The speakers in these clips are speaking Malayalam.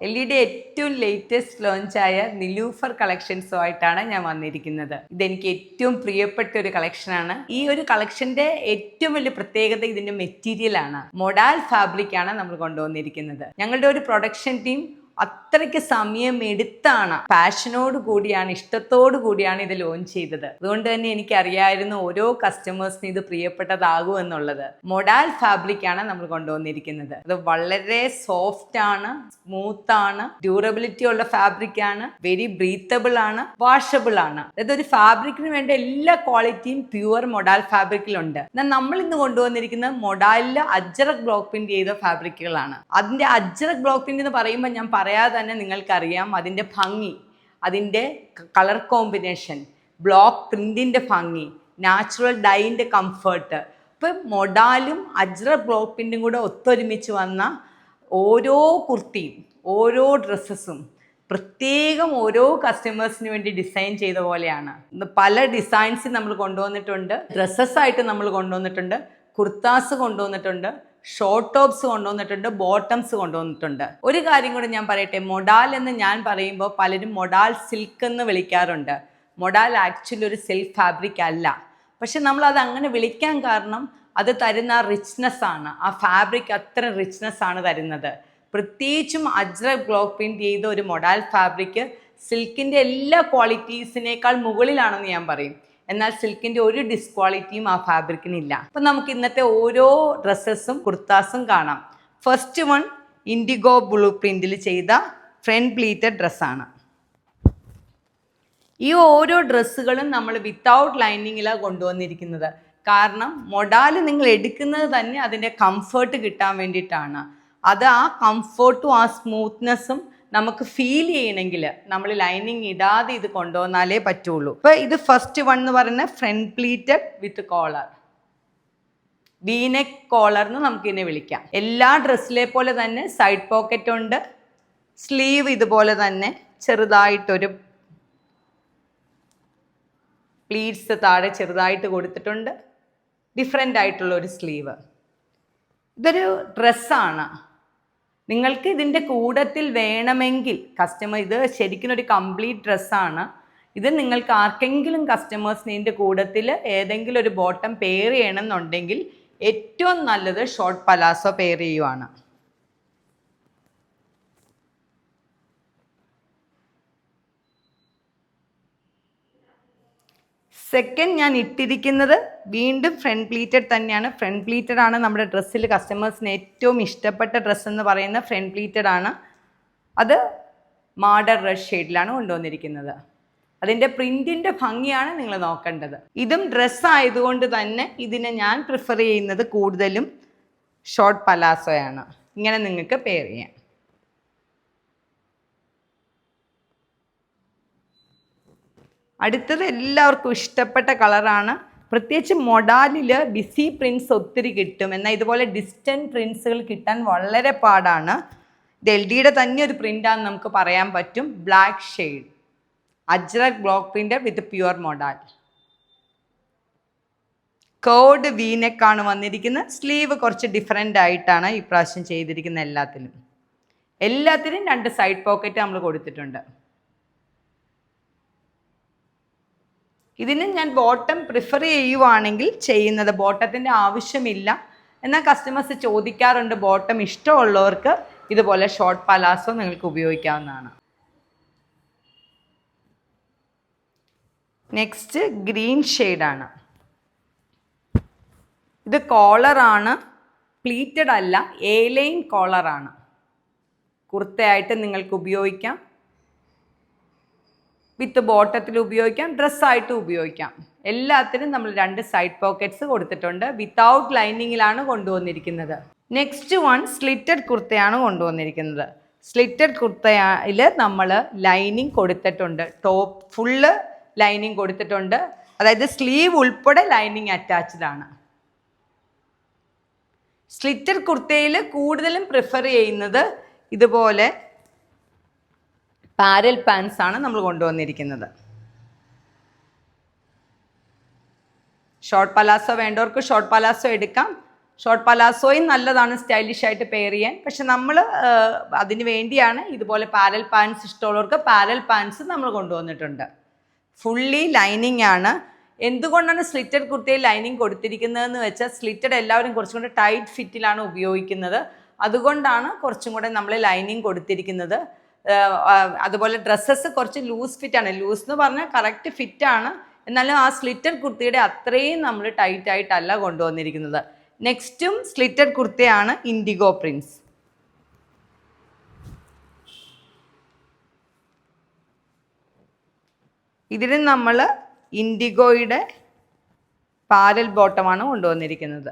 എല്ലിയുടെ ഏറ്റവും ലേറ്റസ്റ്റ് ലോഞ്ചായ നിലൂഫർ കളക്ഷൻസുമായിട്ടാണ് ഞാൻ വന്നിരിക്കുന്നത്. ഇതെനിക്ക് ഏറ്റവും പ്രിയപ്പെട്ട ഒരു കളക്ഷനാണ്. ഈ ഒരു കളക്ഷന്റെ ഏറ്റവും വലിയ പ്രത്യേകത ഇതിന്റെ മെറ്റീരിയൽ ആണ്. മൊഡാൽ ഫാബ്രിക് ആണ് നമ്മൾ കൊണ്ടുവന്നിരിക്കുന്നത്. ഞങ്ങളുടെ ഒരു പ്രൊഡക്ഷൻ ടീം അത്രയ്ക്ക് സമയം എടുത്താണ്, പാഷനോട് കൂടിയാണ്, ഇഷ്ടത്തോടു കൂടിയാണ് ഇത് ലോഞ്ച് ചെയ്തത്. അതുകൊണ്ട് തന്നെ എനിക്കറിയായിരുന്നു ഓരോ കസ്റ്റമേഴ്സിനും ഇത് പ്രിയപ്പെട്ടതാകും എന്നുള്ളത്. മൊഡാൽ ഫാബ്രിക് ആണ് നമ്മൾ കൊണ്ടുവന്നിരിക്കുന്നത്. അത് വളരെ സോഫ്റ്റ് ആണ്, സ്മൂത്ത് ആണ്, ഡ്യൂറബിലിറ്റി ഉള്ള ഫാബ്രിക് ആണ്, വെരി ബ്രീത്തബിൾ ആണ്, വാഷബിൾ ആണ്. അതായത് ഒരു ഫാബ്രിക്കിന് വേണ്ട എല്ലാ ക്വാളിറ്റിയും പ്യുവർ മൊഡാൽ ഫാബ്രിക്കിലുണ്ട്. എന്നാൽ നമ്മൾ ഇന്ന് കൊണ്ടുവന്നിരിക്കുന്നത് മൊഡാലില് അജ്രക് ബ്ലോക്ക് പ്രിന്റ് ചെയ്ത ഫാബ്രിക്കുകളാണ്. അതിന്റെ അജ്രക് ബ്ലോക്ക് പ്രിന്റ് എന്ന് പറയുമ്പോൾ ഞാൻ പറയാതെ തന്നെ നിങ്ങൾക്കറിയാം അതിൻ്റെ ഭംഗി, അതിൻ്റെ കളർ കോമ്പിനേഷൻ, ബ്ലോക്ക് പ്രിന്റിൻ്റെ ഭംഗി, നാച്ചുറൽ ഡൈൻ്റെ കംഫർട്ട്. ഇപ്പം മൊഡാലും അജ്രക് ബ്ലോക്ക് പ്രിന്റും കൂടെ ഒത്തൊരുമിച്ച് വന്ന ഓരോ കുർത്തിയും ഓരോ ഡ്രസ്സസും പ്രത്യേകം ഓരോ കസ്റ്റമേഴ്സിന് വേണ്ടി ഡിസൈൻ ചെയ്ത പോലെയാണ്. പല ഡിസൈൻസ് നമ്മൾ കൊണ്ടുവന്നിട്ടുണ്ട്, ഡ്രസ്സസ്സായിട്ട് നമ്മൾ കൊണ്ടുവന്നിട്ടുണ്ട്, കുർത്താസ് കൊണ്ടുവന്നിട്ടുണ്ട്, ഷോർട്ട് ടോപ്സ് കൊണ്ടുവന്നിട്ടുണ്ട്, ബോട്ടംസ് കൊണ്ടുവന്നിട്ടുണ്ട്. ഒരു കാര്യം കൂടെ ഞാൻ പറയട്ടെ, മൊഡാൽ എന്ന് ഞാൻ പറയുമ്പോൾ പലരും മൊഡാൽ സിൽക്ക് എന്ന് വിളിക്കാറുണ്ട്. മൊഡാൽ ആക്ച്വലി ഒരു സിൽക്ക് ഫാബ്രിക് അല്ല. പക്ഷെ നമ്മൾ അത് അങ്ങനെ വിളിക്കാൻ കാരണം അത് തരുന്ന റിച്ച്നെസ് ആണ്. ആ ഫാബ്രിക് അത്ര റിച്ച്നെസ് ആണ് തരുന്നത്. പ്രത്യേകിച്ചും അജ്രക് ബ്ലോക്ക് പ്രിന്റ് ചെയ്ത ഒരു മൊഡാൽ ഫാബ്രിക് സിൽക്കിൻ്റെ എല്ലാ ക്വാളിറ്റീസിനേക്കാൾ മുകളിലാണെന്ന് ഞാൻ പറയും. എന്നാൽ സിൽക്കിൻ്റെ ഒരു ഡിസ്ക്വാളിറ്റിയും ആ ഫാബ്രിക്കിനില്ല. അപ്പം നമുക്ക് ഇന്നത്തെ ഓരോ ഡ്രസ്സസും കുർത്താസും കാണാം. ഫസ്റ്റ് വൺ ഇൻഡിഗോ ബ്ലൂ പ്രിന്റിൽ ചെയ്ത ഫ്രണ്ട് പ്ലീറ്റഡ് ഡ്രസ്സാണ്. ഈ ഓരോ ഡ്രസ്സുകളും നമ്മൾ വിത്തൗട്ട് ലൈനിങ്ങിലാണ് കൊണ്ടുവന്നിരിക്കുന്നത്. കാരണം മൊഡാൽ നിങ്ങൾ എടുക്കുന്നത് തന്നെ അതിൻ്റെ കംഫർട്ട് കിട്ടാൻ വേണ്ടിയിട്ടാണ്. അത് ആ കംഫർട്ടും ആ സ്മൂത്ത്നെസ്സും നമുക്ക് ഫീൽ ചെയ്യണമെങ്കിൽ നമ്മൾ ലൈനിങ് ഇടാതെ ഇത് കൊണ്ടുവന്നാലേ പറ്റുള്ളൂ. ഇപ്പൊ ഇത് ഫസ്റ്റ് വൺ എന്ന് പറയുന്നത് ഫ്രണ്ട് പ്ലീറ്റഡ് വിത്ത് കോളർ, വീനെക്ക് കോളർ എന്ന് നമുക്കിതിനെ വിളിക്കാം. എല്ലാ ഡ്രസ്സിലെ പോലെ തന്നെ സൈഡ് പോക്കറ്റ് ഉണ്ട്. സ്ലീവ് ഇതുപോലെ തന്നെ ചെറുതായിട്ടൊരു പ്ലീറ്റ്സ് താഴെ ചെറുതായിട്ട് കൊടുത്തിട്ടുണ്ട്. ഡിഫറെൻ്റ് ആയിട്ടുള്ള ഒരു സ്ലീവ്. ഇതൊരു ഡ്രസ്സാണ്. നിങ്ങൾക്ക് ഇതിൻ്റെ കൂടത്തിൽ വേണമെങ്കിൽ കസ്റ്റമർ, ഇത് ശരിക്കും ഒരു കംപ്ലീറ്റ് ഡ്രസ്സാണ്. ഇത് നിങ്ങൾക്ക് ആർക്കെങ്കിലും കസ്റ്റമേഴ്സിന് ഇതിൻ്റെ കൂടത്തിൽ ഏതെങ്കിലും ഒരു ബോട്ടം പെയർ ചെയ്യണമെന്നുണ്ടെങ്കിൽ ഏറ്റവും നല്ലത് ഷോർട്ട് പലാസോ പെയർ ചെയ്യുവാണ്. സെക്കൻഡ് ഞാൻ ഇട്ടിരിക്കുന്നത് വീണ്ടും ഫ്രണ്ട് പ്ലീറ്റഡ് തന്നെയാണ്. ഫ്രണ്ട് പ്ലീറ്റഡ് ആണ് നമ്മുടെ ഡ്രസ്സിൽ കസ്റ്റമേഴ്സിന് ഏറ്റവും ഇഷ്ടപ്പെട്ട ഡ്രസ്സ് എന്ന് പറയുന്ന ഫ്രണ്ട് പ്ലീറ്റഡ് ആണ്. അത് മാഡർ റെഡ് ഷെയ്ഡിലാണ് കൊണ്ടുവന്നിരിക്കുന്നത്. അതിൻ്റെ പ്രിൻറ്റിൻ്റെ ഭംഗിയാണ് നിങ്ങൾ നോക്കേണ്ടത്. ഇതും ഡ്രസ്സ് ആയതുകൊണ്ട് തന്നെ ഇതിനെ ഞാൻ പ്രിഫർ ചെയ്യുന്നത് കൂടുതലും ഷോർട്ട് പലാസോയാണ്. ഇങ്ങനെ നിങ്ങൾക്ക് പെയർ ചെയ്യാം. അടുത്തത് എല്ലാവർക്കും ഇഷ്ടപ്പെട്ട കളറാണ്. പ്രത്യേകിച്ച് മൊഡാലിൽ ബിസി പ്രിൻസ് ഒത്തിരി കിട്ടും. എന്നാൽ ഇതുപോലെ ഡിസ്റ്റൻറ്റ് പ്രിൻസുകൾ കിട്ടാൻ വളരെ പാടാണ്. ഇത് LDയുടെ തന്നെ ഒരു പ്രിൻ്റാണെന്ന് നമുക്ക് പറയാൻ പറ്റും. Black shade ajrak block print with pure modal. Curved വീനെക്കാണ് വന്നിരിക്കുന്നത്. സ്ലീവ് കുറച്ച് ഡിഫറെൻ്റ് ആയിട്ടാണ് ഈ പ്രാവശ്യം ചെയ്തിരിക്കുന്ന. എല്ലാത്തിനും 2 സൈഡ് പോക്കറ്റ് നമ്മൾ കൊടുത്തിട്ടുണ്ട്. ഇതിന് ഞാൻ ബോട്ടം പ്രിഫർ ചെയ്യുവാണെങ്കിൽ ചെയ്യുന്നത്, ബോട്ടത്തിൻ്റെ ആവശ്യമില്ല. എന്നാൽ കസ്റ്റമേഴ്സ് ചോദിക്കാറുണ്ട്. ബോട്ടം ഇഷ്ടമുള്ളവർക്ക് ഇതുപോലെ ഷോർട്ട് പലാസോ നിങ്ങൾക്ക് ഉപയോഗിക്കാവുന്നതാണ്. നെക്സ്റ്റ് ഗ്രീൻ ഷെയ്ഡാണ്. ഇത് കോളറാണ്, പ്ലീറ്റഡ് അല്ല, A-ലൈൻ കോളറാണ്. കുർത്തയായിട്ട് നിങ്ങൾക്ക് ഉപയോഗിക്കാം, വിത്ത് ബോട്ടത്തിൽ ഉപയോഗിക്കാം, ഡ്രസ്സായിട്ട് ഉപയോഗിക്കാം. എല്ലാത്തിനും നമ്മൾ 2 സൈഡ് പോക്കറ്റ്സ് കൊടുത്തിട്ടുണ്ട്. വിത്തൗട്ട് ലൈനിങ്ങിലാണ് കൊണ്ടുവന്നിരിക്കുന്നത്. നെക്സ്റ്റ് വൺ സ്ലിറ്റഡ് കുർത്തയാണ് കൊണ്ടുവന്നിരിക്കുന്നത്. സ്ലിറ്റഡ് കുർത്തയിൽ നമ്മൾ ലൈനിങ് കൊടുത്തിട്ടുണ്ട്. ടോപ്പ് ഫുള്ള് ലൈനിങ് കൊടുത്തിട്ടുണ്ട്. അതായത് സ്ലീവ് ഉൾപ്പെടെ ലൈനിങ് അറ്റാച്ച്ഡ് ആണ്. സ്ലിറ്റഡ് കുർത്തയിൽ കൂടുതലും പ്രിഫർ ചെയ്യുന്നത് ഇതുപോലെ പാരൽ പാൻസ് ആണ് നമ്മൾ കൊണ്ടുവന്നിരിക്കുന്നത്. ഷോർട്ട് പലാസോ വേണ്ടവർക്ക് ഷോർട്ട് പലാസോ എടുക്കാം. ഷോർട്ട് പലാസോയും നല്ലതാണ് സ്റ്റൈലിഷ് ആയിട്ട് പെയർ ചെയ്യാൻ. പക്ഷെ നമ്മൾ അതിന് വേണ്ടിയാണ് ഇതുപോലെ പാരൽ പാൻസ് ഇഷ്ടമുള്ളവർക്ക് പാരൽ പാൻസ് നമ്മൾ കൊണ്ടുവന്നിട്ടുണ്ട്. ഫുള്ളി ലൈനിങ് ആണ്. എന്തുകൊണ്ടാണ് സ്ലിറ്റഡ് കുർത്തയിൽ ലൈനിങ് കൊടുത്തിരിക്കുന്നതെന്ന് വെച്ചാൽ സ്ലിറ്റഡ് എല്ലാവരും കുറച്ചും കൂടെ ടൈറ്റ് ഫിറ്റിലാണ് ഉപയോഗിക്കുന്നത്. അതുകൊണ്ടാണ് കുറച്ചും കൂടെ നമ്മൾ ലൈനിങ് കൊടുത്തിരിക്കുന്നത്. അതുപോലെ ഡ്രസ്സസ് കുറച്ച് ലൂസ് ഫിറ്റാണ്. ലൂസ് എന്ന് പറഞ്ഞാൽ കറക്റ്റ് ഫിറ്റാണ്, എന്നാലും ആ സ്ലിറ്റഡ് കുർത്തിയുടെ അത്രയും നമ്മൾ ടൈറ്റ് ആയിട്ടല്ല കൊണ്ടുവന്നിരിക്കുന്നത്. നെക്സ്റ്റും സ്ലിറ്റഡ് കുർത്തയാണ്, ഇൻഡിഗോ പ്രിൻസ്. ഇതിന് നമ്മൾ ഇൻഡിഗോയുടെ പാരൽ ബോട്ടമാണ് കൊണ്ടുവന്നിരിക്കുന്നത്.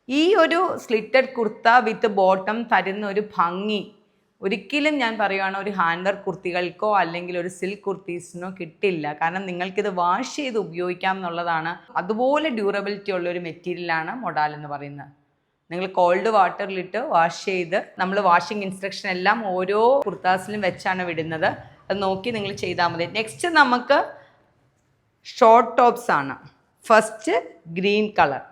ഈ ഒരു സ്ലിറ്റഡ് കുർത്ത വിത്ത് ബോട്ടം തരുന്ന ഒരു ഭംഗി ഒരിക്കലും ഞാൻ പറയുകയാണ് ഒരു ഹാൻഡ് വർക്ക് കുർത്തികൾക്കോ അല്ലെങ്കിൽ ഒരു സിൽക്ക് കുർത്തീസിനോ കിട്ടില്ല. കാരണം നിങ്ങൾക്കിത് വാഷ് ചെയ്ത് ഉപയോഗിക്കാം എന്നുള്ളതാണ്. അതുപോലെ ഡ്യൂറബിലിറ്റി ഉള്ള ഒരു മെറ്റീരിയലാണ് മൊഡാൽ എന്ന് പറയുന്നത്. നിങ്ങൾ കോൾഡ് വാട്ടറിലിട്ട് വാഷ് ചെയ്ത്, നമ്മൾ വാഷിംഗ് ഇൻസ്ട്രക്ഷൻ എല്ലാം ഓരോ കുർത്താസിലും വെച്ചാണ് വിടുന്നത്. അത് നോക്കി നിങ്ങൾ ചെയ്താൽ മതി. നെക്സ്റ്റ് നമുക്ക് ഷോർട്ട് ടോപ്സ് ആണ്. First green colour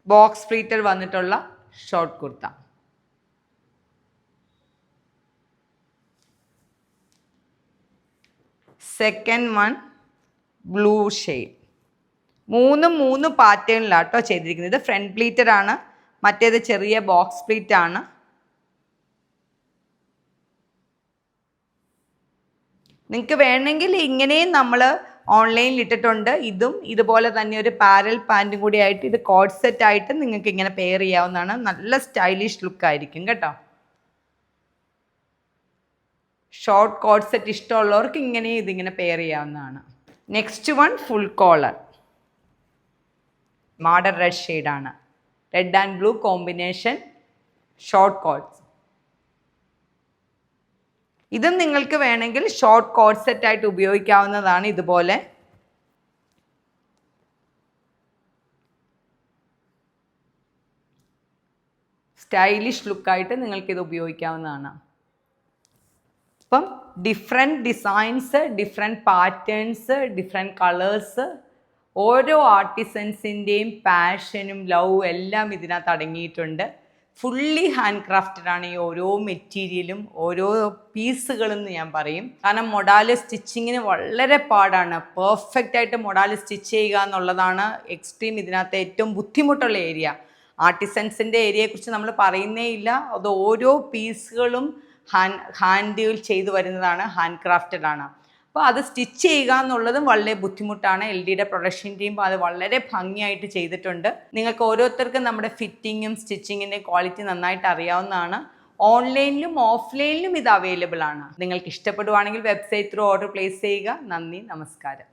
box pleated വന്നിട്ടുള്ള short kurta. Second one blue shade. മൂന്ന് പാറ്റേണിലാട്ടോ ചെയ്തിരിക്കുന്നത്. ഇത് ഫ്രണ്ട് പ്ലീറ്റഡ് ആണ്, മറ്റേത് ചെറിയ ബോക്സ് പ്ലീറ്റ് ആണ്. നിങ്ങൾക്ക് വേണമെങ്കിൽ ഇങ്ങനെയും നമ്മൾ ഓൺലൈനിൽ ഇട്ടിട്ടുണ്ട്. ഇതും ഇതുപോലെ തന്നെ ഒരു പാരൽ പാൻറ്റും കൂടി ആയിട്ട് ഇത് കോഡ് സെറ്റ് ആയിട്ട് നിങ്ങൾക്ക് ഇങ്ങനെ പെയർ ചെയ്യാവുന്നതാണ്. നല്ല സ്റ്റൈലിഷ് ലുക്കായിരിക്കും കേട്ടോ. ഷോർട്ട് കോഡ് സെറ്റ് ഇഷ്ടമുള്ളവർക്ക് ഇങ്ങനെ ഇതിങ്ങനെ പെയർ ചെയ്യാവുന്നതാണ്. Next one full collar madder red ഷെയ്ഡാണ്. Red and blue combination short coats. ഇതും നിങ്ങൾക്ക് വേണമെങ്കിൽ ഷോർട്ട് കോഡ് സെറ്റ് ആയിട്ട് ഉപയോഗിക്കാവുന്നതാണ്. ഇതുപോലെ സ്റ്റൈലിഷ് ലുക്കായിട്ട് നിങ്ങൾക്കിത് ഉപയോഗിക്കാവുന്നതാണ്. അപ്പം different designs, different patterns, different colours, ഓരോ ആർട്ടിസൻസിൻ്റെയും പാഷനും ലവ് എല്ലാം ഇതിനകത്ത് അടങ്ങിയിട്ടുണ്ട്. ഫുള്ളി ഹാൻഡ് ക്രാഫ്റ്റഡ് ആണ് ഈ ഓരോ മെറ്റീരിയലും ഓരോ പീസുകളും എന്ന് ഞാൻ പറയും. കാരണം മൊഡാൽ സ്റ്റിച്ചിങ്ങിന് വളരെ പാടാണ്. പെർഫെക്റ്റ് ആയിട്ട് മൊഡാൽ സ്റ്റിച്ച് ചെയ്യുക എന്നുള്ളതാണ് എക്സ്ട്രീം ഇതിനകത്ത് ഏറ്റവും ബുദ്ധിമുട്ടുള്ള ഏരിയ. ആർട്ടിസൻസിൻ്റെ ഏരിയയെക്കുറിച്ച് നമ്മൾ പറയുന്നേ ഇല്ല. അത് ഓരോ പീസുകളും ഹാൻഡിൽ ചെയ്തു വരുന്നതാണ്, ഹാൻഡ് ക്രാഫ്റ്റഡ് ആണ്. അപ്പോൾ അത് സ്റ്റിച്ച് ചെയ്യുക എന്നുള്ളതും വളരെ ബുദ്ധിമുട്ടാണ്. LDയുടെ പ്രൊഡക്ഷൻ ടീം അത് വളരെ ഭംഗിയായിട്ട് ചെയ്തിട്ടുണ്ട്. നിങ്ങൾക്ക് ഓരോരുത്തർക്കും നമ്മുടെ ഫിറ്റിങ്ങും സ്റ്റിച്ചിങ്ങിൻ്റെ ക്വാളിറ്റി നന്നായിട്ട് അറിയാവുന്നതാണ്. ഓൺലൈനിലും ഓഫ്ലൈനിലും ഇത് അവൈലബിൾ ആണ്. നിങ്ങൾക്ക് ഇഷ്ടപ്പെടുവാണെങ്കിൽ വെബ്സൈറ്റ് ത്രൂ ഓർഡർ പ്ലേസ് ചെയ്യുക. നന്ദി, നമസ്കാരം.